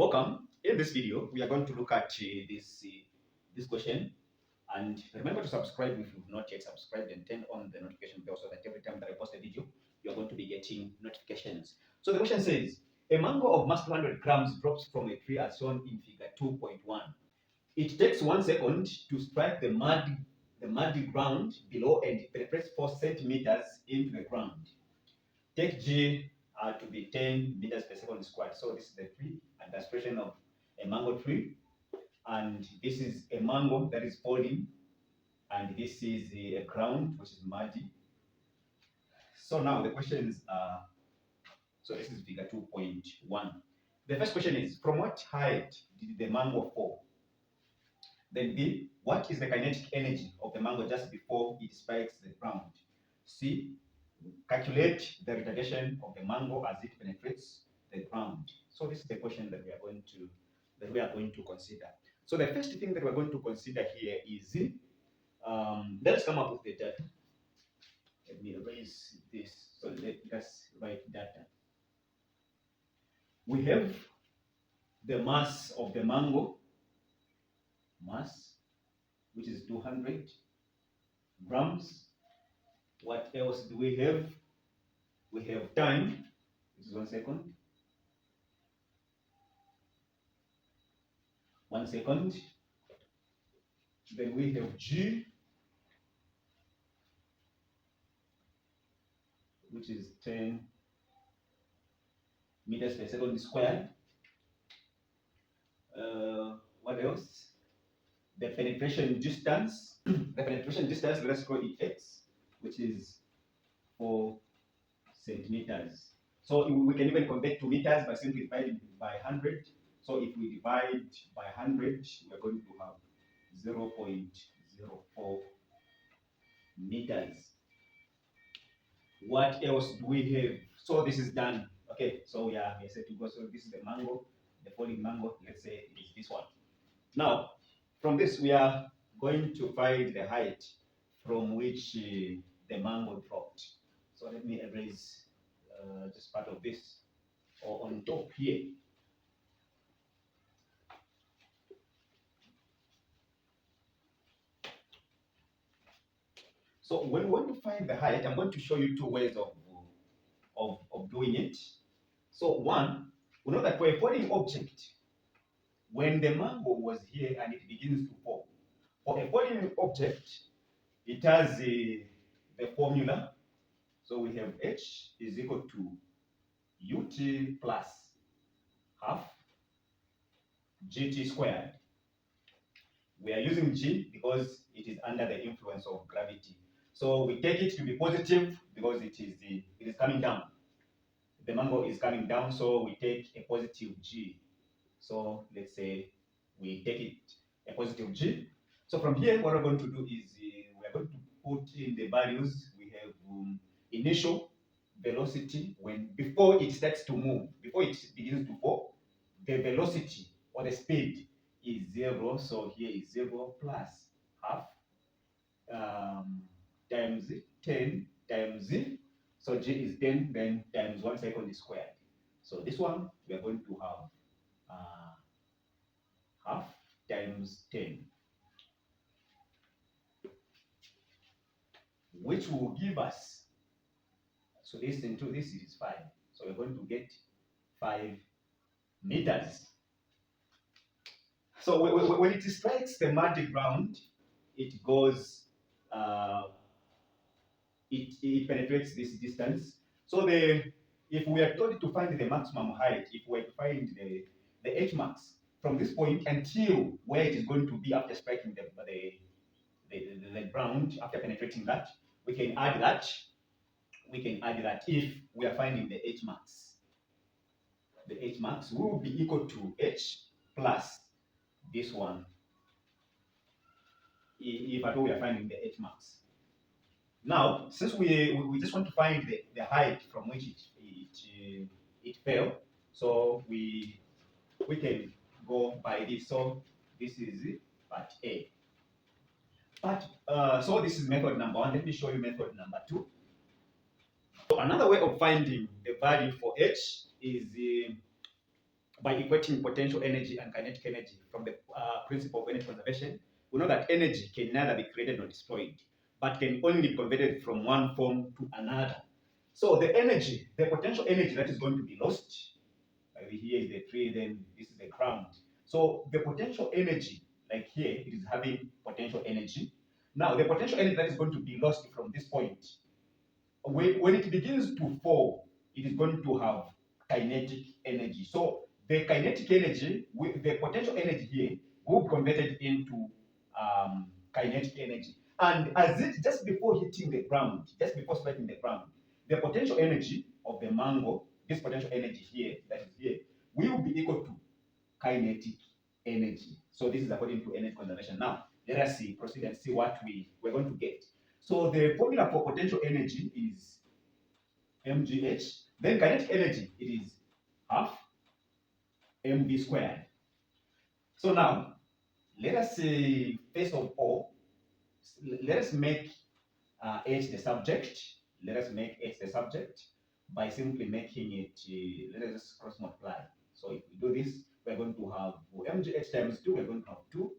Welcome. In this video, we are going to look at this question. And remember to subscribe if you've not yet subscribed, and turn on the notification bell so that every time that I post a video, you're going to be getting notifications. So the question says, a mango of mass 200 grams drops from a tree as shown in figure 2.1. It takes 1 second to strike the muddy ground below and penetrates 4 centimeters into the ground. Take G to be 10 meters per second squared. So this is the tree and the expression of a mango tree. And this is a mango that is falling. And this is a ground which is muddy. So now the questions are, so this is figure 2.1. The first question is, from what height did the mango fall? Then B, what is the kinetic energy of the mango just before it strikes the ground? C, calculate the retardation of the mango as it penetrates the ground. So this is the question that we are going to consider. So the first thing that we're going to consider here is, let's come up with the data. Let me erase this. So let us write data. We have the mass of the mango, which is 200 grams. What else do we have? We have time, which is 1 second. 1 second. Then we have G, which is 10 meters per second squared. What else? The penetration distance. The penetration distance, let's call it X, which is 4 centimeters. So we can even convert to meters by simply dividing by 100. So if we divide by 100, we're going to have 0.04 meters. What else do we have? So this is done. Okay, so we are set to go. So this is the mango, the falling mango. Let's say it is this one. Now, from this, we are going to find the height from which the mango dropped. So let me erase just part of this, or on top here. So when we want to find the height, I'm going to show you two ways of doing it. So one, we know that for a falling object, when the mango was here and it begins to fall, for a falling object, it has the formula. So we have H is equal to UT plus half GT squared. We are using G because it is under the influence of gravity. So we take it to be positive because it is coming down. The mango is coming down, so we take a positive G. So let's say we take it a positive G. So from here, what we're going to do is we are going to put in the values. We have initial velocity before it starts to move, before it begins to fall, the velocity or the speed is 0. So here is 0 plus half times 10 times Z. So G is 10, then times 1 second squared. So this one we are going to have half times 10, which will give us, so this into this is 5. So we're going to get 5 meters. So when it strikes the muddy ground, it goes, it penetrates this distance. So if we are told to find the maximum height, if we are to find the H max from this point until where it is going to be after striking the ground, after penetrating that, we can add that. We can add that if we are finding the H max. The H max will be equal to H plus this one, if at all we are finding the H max. Now, since we just want to find the height from which it fell, so we can go by this. So this is part A. So this is method number 1. Let me show you method number 2. So another way of finding the value for H is by equating potential energy and kinetic energy from the principle of energy conservation, we know that energy can neither be created nor destroyed, but can only be converted from one form to another. So the energy, the potential energy that is going to be lost, like here is the tree, then this is the ground. So the potential energy, like here, it is having potential energy. Now the potential energy that is going to be lost from this point, when it begins to fall, it is going to have kinetic energy. So the kinetic energy, the potential energy here, will be converted into kinetic energy. And as it just before hitting the ground, just before striking the ground, the potential energy of the mango, this potential energy here, that is here, will be equal to kinetic energy. So this is according to energy conservation. Now, let us proceed and see what we're going to get. So the formula for potential energy is mgh. Then kinetic energy, it is half mv squared. So now, let us say, first of all, let us make h the subject. Let us make h the subject by simply making it, let us just cross multiply. So if we do this, we're going to have mgh times 2, we're going to have 2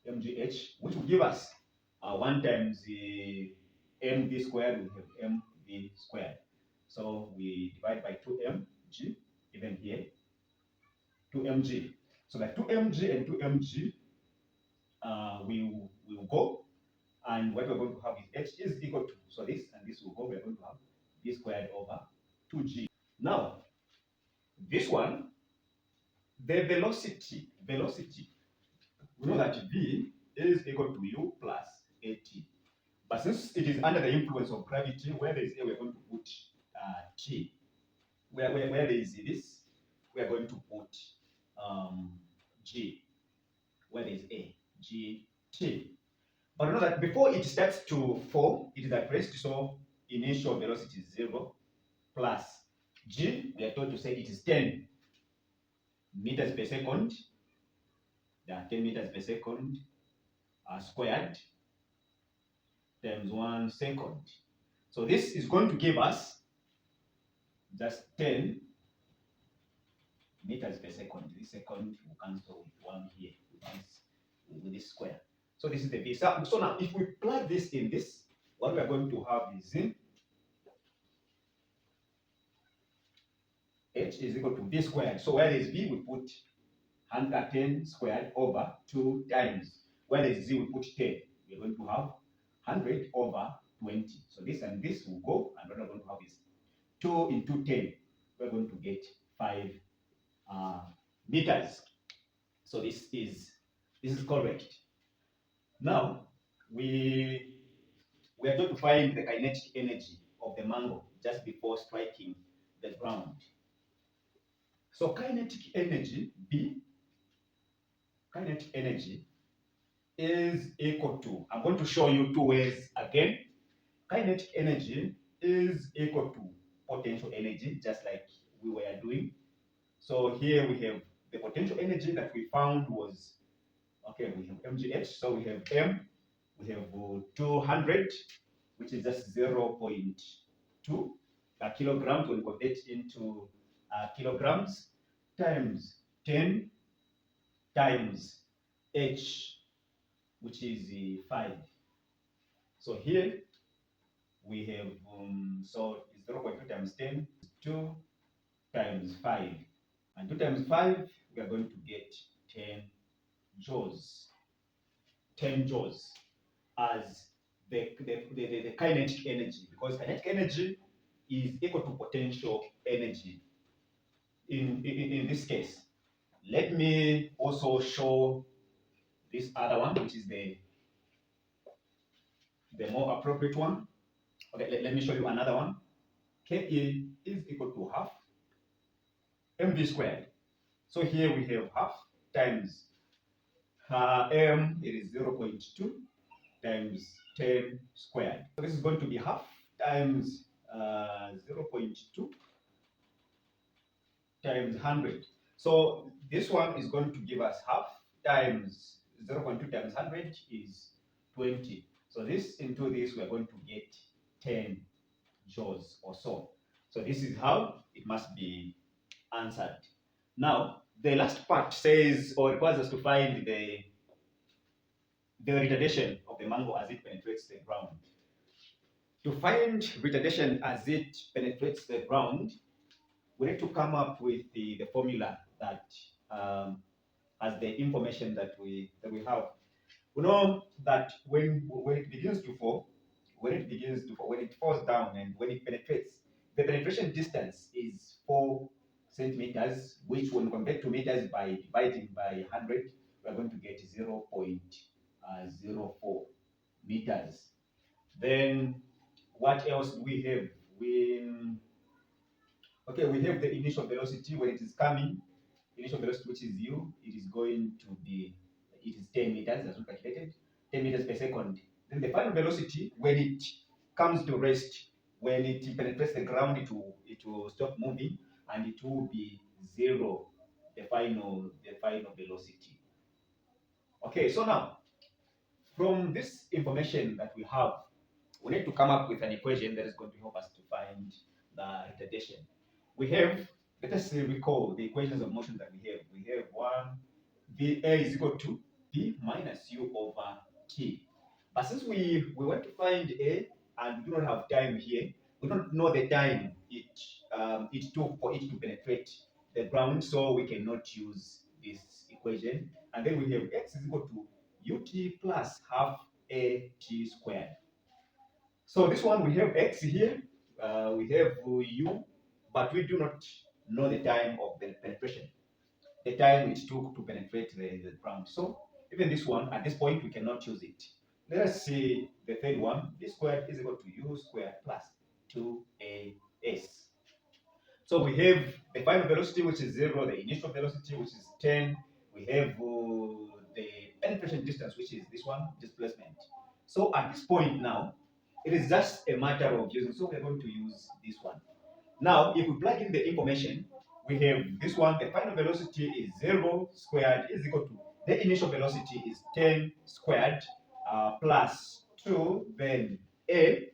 mgh, which will give us 1 times mv squared, we have mv squared. So we divide by 2mg, even here, 2mg. So that 2mg and 2mg will go, and what we're going to have is h is equal to, so this and this will go, we're going to have v squared over 2g. Now, this one, the velocity, we know that v is equal to u plus at. But since it is under the influence of gravity, where there is a, we're going to put t. Where there is this, we are going to put g. Where there is a, g, t. But know that before it starts to fall, it is at rest, so initial velocity is 0 plus g, we are told to say it is 10 meters per second. There are 10 meters per second squared times 1 second. So this is going to give us just 10 meters per second. This second will cancel with 1 here, with this square. So this is the v. So now, if we plug this in this, what we are going to have is h is equal to v squared. So where there is v, we put 110 squared over 2 times. Where there is z, we put 10. We're going to have 100 over 20. So this and this will go, and what we're going to have is 2 into 10. We're going to get 5 meters. So this is correct. Now we are going to find the kinetic energy of the mango just before striking the ground. So kinetic energy B, kinetic energy is equal to, I'm going to show you 2 ways again. Kinetic energy is equal to potential energy, just like we were doing. So here we have the potential energy that we found was, okay, we have mgh, so we have m, we have 200, which is just 0.2 kilograms when convert into kilograms, times 10 times h, which is 5. So here we have, so it's 0.2 times 10, 2 times 5. And 2 times 5, we are going to get 10 joules. 10 joules as the kinetic energy, because kinetic energy is equal to potential energy in this case. Let me also show this other one, which is the more appropriate one. Okay, let me show you another one. Ka is equal to half mv squared. So here we have half times m, it is 0.2 times 10 squared. So this is going to be half times 0.2 times 100. So this one is going to give us half times 0.2 times 100 is 20. So this into this, we are going to get 10 joules or so. So this is how it must be answered. Now, the last part says or requires us to find the retardation of the mango as it penetrates the ground. To find retardation as it penetrates the ground, we need to come up with the formula that has the information that we have. We know that when it begins to fall, when it falls down and when it penetrates, the penetration distance is 4 centimeters, which when convert to meters by dividing by 100, we are going to get 0.04 meters. Then what else do we have? We have the initial velocity when it is coming. Initial velocity, which is u, it is going to be, it is 10 meters as we calculated, 10 meters per second. Then the final velocity, when it comes to rest, when it penetrates the ground, it will stop moving and it will be 0, the final velocity. Okay, so now from this information that we have, we need to come up with an equation that is going to help us to find the retardation. We have, let us recall the equations of motion that we have. We have one, VA is equal to P minus U over T. But since we want to find A and we do not have time here, we don't know the time it took for it to penetrate the ground, so we cannot use this equation. And then we have X is equal to UT plus half AT squared. So this one we have X here, we have U, but we do not know the time of the penetration, the time it took to penetrate the ground. So even this one, at this point, we cannot use it. Let us see the third one. B squared is equal to U squared plus 2AS. So we have the final velocity, which is 0, the initial velocity, which is 10. We have the penetration distance, which is this one, displacement. So at this point now, it is just a matter of using. So we're going to use this one. Now, if we plug in the information, we have this one, the final velocity is 0 squared is equal to, the initial velocity is 10 squared plus 2, then A,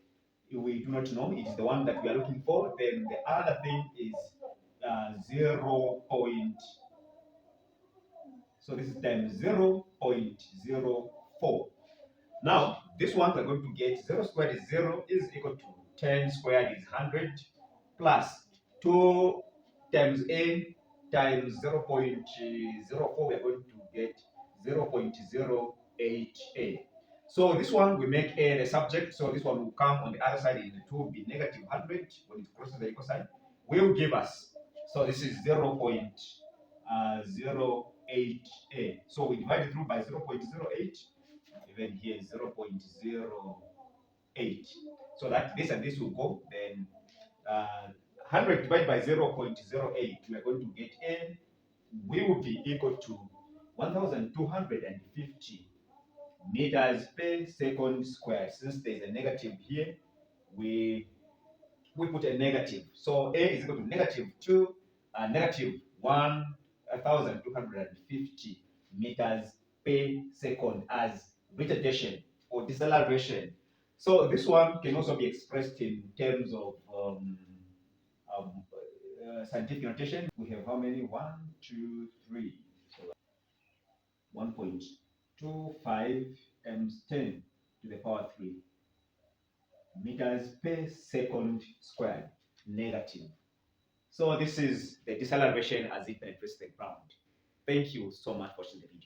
we do not know, it is the one that we are looking for, then the other thing is 0. So this is times 0.04. Now, this one we're going to get 0 squared is 0 is equal to 10 squared is 100 plus 2 times A times 0.04, we're going to get 0.08A. So this one we make A the subject, so this one will come on the other side, and it will be negative 100 when it crosses the equal sign, will give us, so this is 0.08A. So we divide it through by 0.08, even here is 0.08. So that this and this will go, then 100 divided by 0.08, we are going to get N will be equal to 1,250 meters per second squared. Since there is a negative here, we put a negative. So A is equal to negative 1,250 meters per second as retardation or deceleration. So this one can also be expressed in terms of scientific notation. We have how many? 1, 2, 3. So 1.25 times 10 to the power 3 meters per second squared, negative. So this is the deceleration as it penetrates the ground. Thank you so much for watching the video.